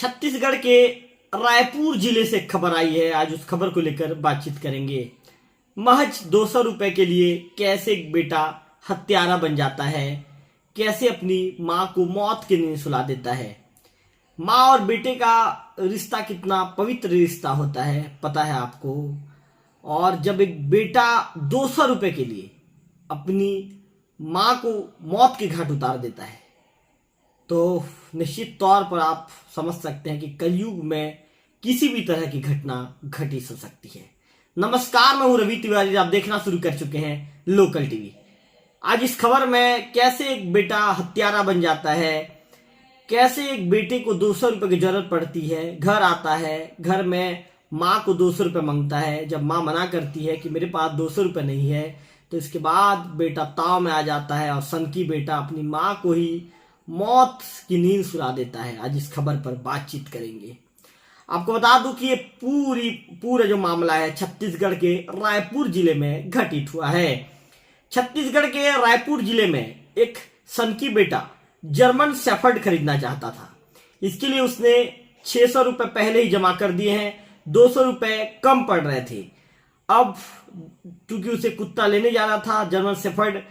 छत्तीसगढ़ के रायपुर जिले से खबर आई है। आज उस खबर को लेकर बातचीत करेंगे। महज 200 रुपए के लिए कैसे एक बेटा हत्यारा बन जाता है, कैसे अपनी मां को मौत की नींद सुला देता है। मां और बेटे का रिश्ता कितना पवित्र रिश्ता होता है पता है आपको। और जब एक बेटा 200 रुपए के लिए अपनी मां को मौत के घाट उतार देता है तो निश्चित तौर पर आप समझ सकते हैं कि कलयुग में किसी भी तरह की घटना घट ही सकती है। नमस्कार, मैं हूं रवि तिवारी। आप देखना शुरू कर चुके हैं लोकल टीवी। आज इस खबर में कैसे एक बेटा हत्यारा बन जाता है, कैसे एक बेटे को 200 रुपए की जरूरत पड़ती है, घर आता है, घर में माँ को 200 रुपए मांगता है। जब माँ मना करती है कि मेरे पास 200 रुपए नहीं है तो इसके बाद बेटा ताव में आ जाता है और सनकी बेटा अपनी माँ को ही मौत की नींद सुला देता है। आज इस खबर पर बातचीत करेंगे। आपको बता दूं कि ये पूरा जो मामला है छत्तीसगढ़ के रायपुर जिले में घटित हुआ है। छत्तीसगढ़ के रायपुर जिले में एक सनकी बेटा जर्मन शेफर्ड खरीदना चाहता था। इसके लिए उसने 600 रुपए पहले ही जमा कर दिए हैं। 200 रुपए कम पड़ रहे थे। अब क्योंकि उसे कुत्ता लेने जाना था, जर्मन शेफर्ड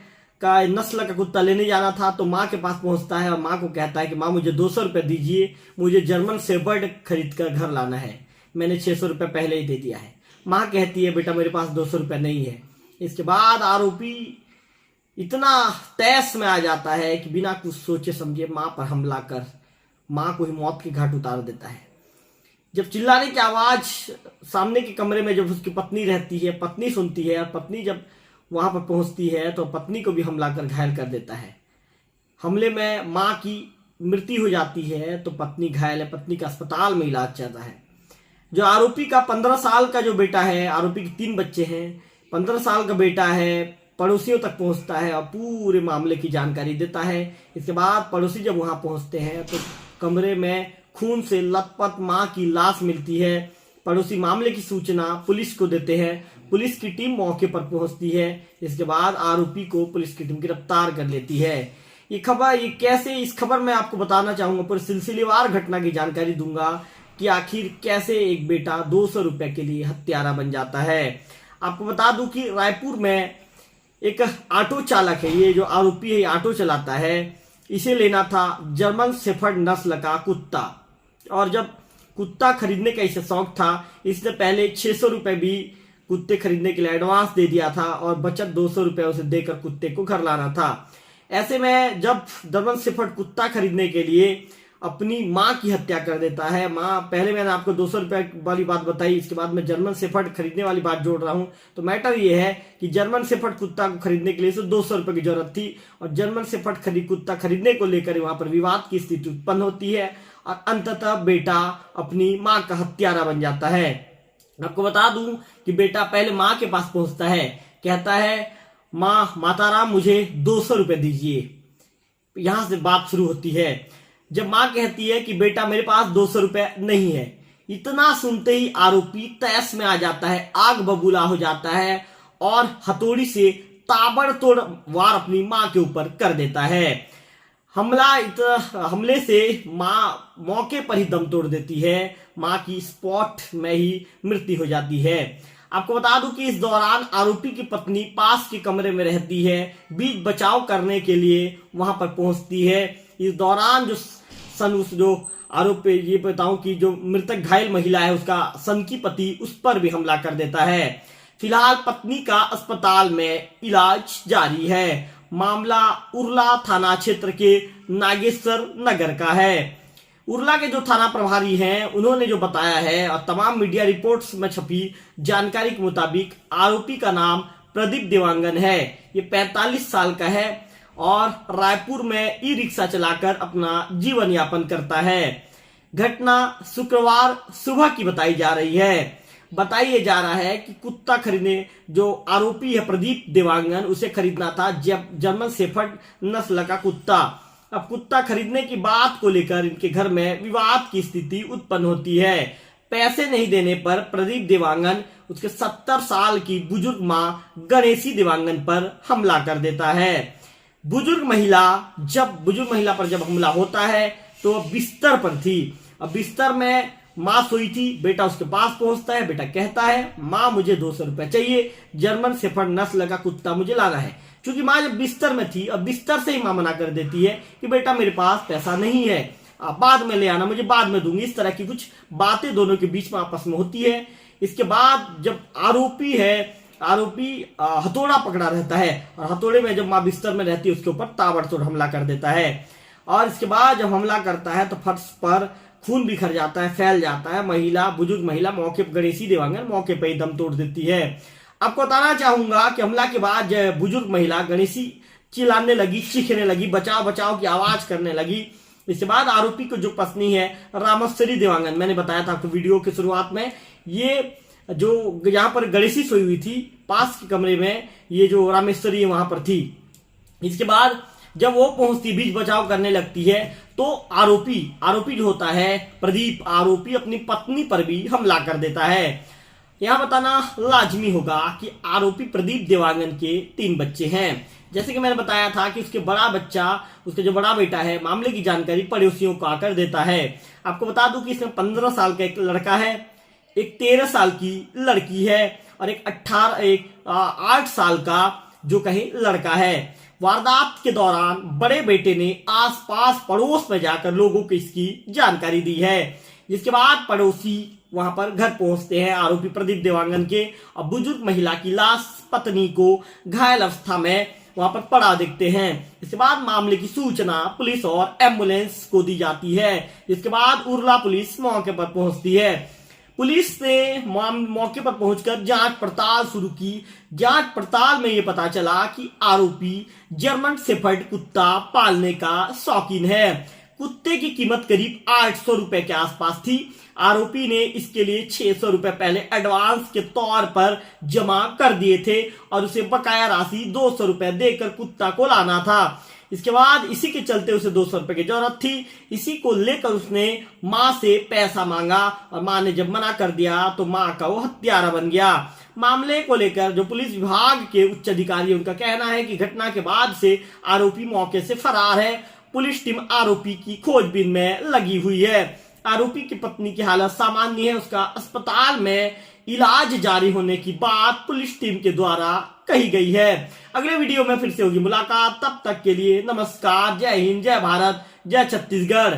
का नस्ल का कुत्ता लेने जाना था, तो माँ के पास पहुंचता है और माँ को कहता है कि माँ मुझे 200 रुपए दीजिए, मुझे जर्मन शेफर्ड खरीद कर घर लाना है, मैंने 600 रुपए पहले ही दे दिया है। माँ कहती है बेटा मेरे पास 200 रुपए नहीं है। इसके बाद आरोपी इतना तैस में आ जाता है कि बिना कुछ सोचे समझे माँ पर हमला कर माँ को ही मौत के घाट उतार देता है। जब चिल्लाने की आवाज सामने के कमरे में जब उसकी पत्नी रहती है, पत्नी सुनती है और पत्नी जब वहां पर पहुंचती है तो पत्नी को भी हमला कर घायल कर देता है। हमले में मां की मृत्यु हो जाती है तो पत्नी घायल है, पत्नी का अस्पताल में इलाज चल रहा है। जो आरोपी का 15 साल का जो बेटा है, आरोपी के 3 बच्चे हैं, 15 साल का बेटा है, पड़ोसियों तक पहुंचता है और पूरे मामले की जानकारी देता है। इसके बाद पड़ोसी जब वहां पहुंचते हैं तो कमरे में खून से लथपथ मां की लाश मिलती है। पड़ोसी मामले की सूचना पुलिस को देते हैं। पुलिस की टीम मौके पर पहुंचती है। इसके बाद आरोपी को पुलिस की टीम गिरफ्तार कर लेती है। इस खबर में आपको बताना चाहूंगा, पूरे सिलसिलेवार घटना की जानकारी दूंगा कि आखिर कैसे एक बेटा 200 रुपए के लिए हत्यारा बन जाता है। आपको बता दूं कि रायपुर में एक ऑटो चालक है, ये जो आरोपी है ऑटो चलाता है। इसे लेना था जर्मन शेफर्ड नस्ल का कुत्ता, और जब कुत्ता खरीदने का इसे शौक था, इसने पहले 600 रुपए भी कुत्ते खरीदने के लिए एडवांस दे दिया था और बचत 200 रुपए उसे देकर कुत्ते को घर लाना था। ऐसे में जब जर्मन शेफर्ड कुत्ता खरीदने के लिए अपनी मां की हत्या कर देता है, पहले मैंने आपको 200 रुपए वाली बात बताई, इसके बाद मैं जर्मन शेफर्ड खरीदने वाली बात जोड़ रहा हूं। तो मैटर ये है कि जर्मन शेफर्ड कुत्ता को खरीदने के लिए इसे 200 रुपए की जरूरत थी और जर्मन शेफर्ड कुत्ता खरीदने को लेकर वहां पर विवाद की स्थिति उत्पन्न होती है और अंततः बेटा अपनी मां का हत्यारा बन जाता है। आपको बता दूं कि बेटा पहले मां के पास पहुंचता है, कहता है माताराम मुझे 200 रुपए दीजिए। यहां से बात शुरू होती है। जब मां कहती है कि बेटा मेरे पास 200 रुपए नहीं है, इतना सुनते ही आरोपी तैस में आ जाता है, आग बबूला हो जाता है और हथौड़ी से ताबड़तोड़ वार अपनी मां के ऊपर कर देता है। हमले से मां मौके पर ही दम तोड़ देती है। मां की स्पॉट में ही मृत्यु हो जाती है। आपको बता दूं कि इस दौरान आरोपी की पत्नी पास के कमरे में रहती है, बीच बचाव करने के लिए वहां पर पहुंचती है। इस दौरान जो आरोपी, ये बताऊं कि जो मृतक घायल महिला है उसका सनकी पति उस पर भी हमला कर देता है। फिलहाल पत्नी का अस्पताल में इलाज जारी है। मामला उरला थाना क्षेत्र के नागेश्वर नगर का है। उरला के जो थाना प्रभारी हैं उन्होंने जो बताया है और तमाम मीडिया रिपोर्ट्स में छपी जानकारी के मुताबिक आरोपी का नाम प्रदीप देवांगन है। ये 45 साल का है और रायपुर में ई रिक्शा चलाकर अपना जीवन यापन करता है। घटना शुक्रवार सुबह की बताई जा रही है। बताइए जा रहा है कि कुत्ता खरीदने जो आरोपी है प्रदीप देवांगन, उसे खरीदना था जर्मन शेफर्ड नस्ल का कुत्ता। अब कुत्ता खरीदने की बात को लेकर इनके घर में विवाद की स्थिति उत्पन्न होती है। पैसे नहीं देने पर प्रदीप देवांगन उसके 70 साल की बुजुर्ग मां गणेशी देवांगन पर हमला कर देता है। बुजुर्ग महिला पर जब हमला होता है तो बिस्तर पर थी। अब बिस्तर में माँ सोई थी, बेटा उसके पास पहुंचता है, बेटा कहता है माँ मुझे 200 रुपए चाहिए, जर्मन शेफर्ड नस्ल का कुत्ता मुझे लाना है। क्योंकि माँ जब बिस्तर में थी, अब बिस्तर से ही माँ मना कर देती है कि बेटा मेरे पास पैसा नहीं है, आप बाद में ले आना, मुझे बाद में दूंगी। इस तरह की कुछ बातें दोनों के बीच में आपस में होती है। इसके बाद जब आरोपी हथौड़ा पकड़ा रहता है और हथौड़े में जब माँ बिस्तर में रहती है उसके ऊपर ताबड़तोड़ हमला कर देता है। और इसके बाद जब हमला करता है तो फर्श पर खून बिखर जाता है, फैल जाता है। बुजुर्ग महिला मौके पर, गणेशी देवांगन मौके पर ही दम तोड़ देती है। आपको बताना चाहूंगा कि हमला के बाद बुजुर्ग महिला गणेशी चिल्लाने लगी, चीखने लगी, बचाओ बचाओ की आवाज करने लगी। इसके बाद आरोपी को जो पत्नी है रामेश्वरी देवांगन, मैंने बताया था आपको वीडियो की शुरुआत में, ये जो यहाँ पर गणेशी सोई हुई थी पास के कमरे में, ये जो रामेश्वरी वहां पर थी। इसके बाद जब वो पहुंचती, बीच बचाव करने लगती है, तो आरोपी जो होता है प्रदीप, आरोपी अपनी पत्नी पर भी हमला कर देता है। यहां बताना लाजमी होगा कि आरोपी प्रदीप देवांगन के 3 बच्चे हैं। जैसे कि मैंने बताया था कि उसका जो बड़ा बेटा है, मामले की जानकारी पड़ोसियों को आकर देता है। आपको बता दूं कि इसमें 15 साल का एक लड़का है, एक 13 साल की लड़की है और एक 8 साल का जो कहीं लड़का है। वारदात के दौरान बड़े बेटे ने आसपास पड़ोस में जाकर लोगों को इसकी जानकारी दी है, जिसके बाद पड़ोसी वहां पर घर पहुंचते हैं आरोपी प्रदीप देवांगन के, और बुजुर्ग महिला की लाश पत्नी को घायल अवस्था में वहां पर पड़ा देखते हैं। इसके बाद मामले की सूचना पुलिस और एम्बुलेंस को दी जाती है, जिसके बाद उरला पुलिस मौके पर पहुंचती है। पुलिस ने मौके पर पहुंचकर जांच पड़ताल शुरू की। जांच पड़ताल में यह पता चला कि आरोपी जर्मन शेफर्ड कुत्ता पालने का शौकीन है। कुत्ते की कीमत करीब 800 रुपए के आसपास थी। आरोपी ने इसके लिए 600 रुपए पहले एडवांस के तौर पर जमा कर दिए थे और उसे बकाया राशि 200 रुपए देकर कुत्ता को लाना था। इसके बाद इसी के चलते उसे 200 रुपए की जरूरत थी। इसी को लेकर उसने माँ से पैसा मांगा और माँ ने जब मना कर दिया तो माँ का वो हत्यारा बन गया। मामले को लेकर जो पुलिस विभाग के उच्च अधिकारी, उनका कहना है कि घटना के बाद से आरोपी मौके से फरार है। पुलिस टीम आरोपी की खोजबीन में लगी हुई है। आरोपी की पत्नी की हालत सामान्य है, उसका अस्पताल में इलाज जारी होने की बात पुलिस टीम के द्वारा कही गई है। अगले वीडियो में फिर से होगी मुलाकात, तब तक के लिए नमस्कार, जय हिंद, जय भारत, जय छत्तीसगढ़।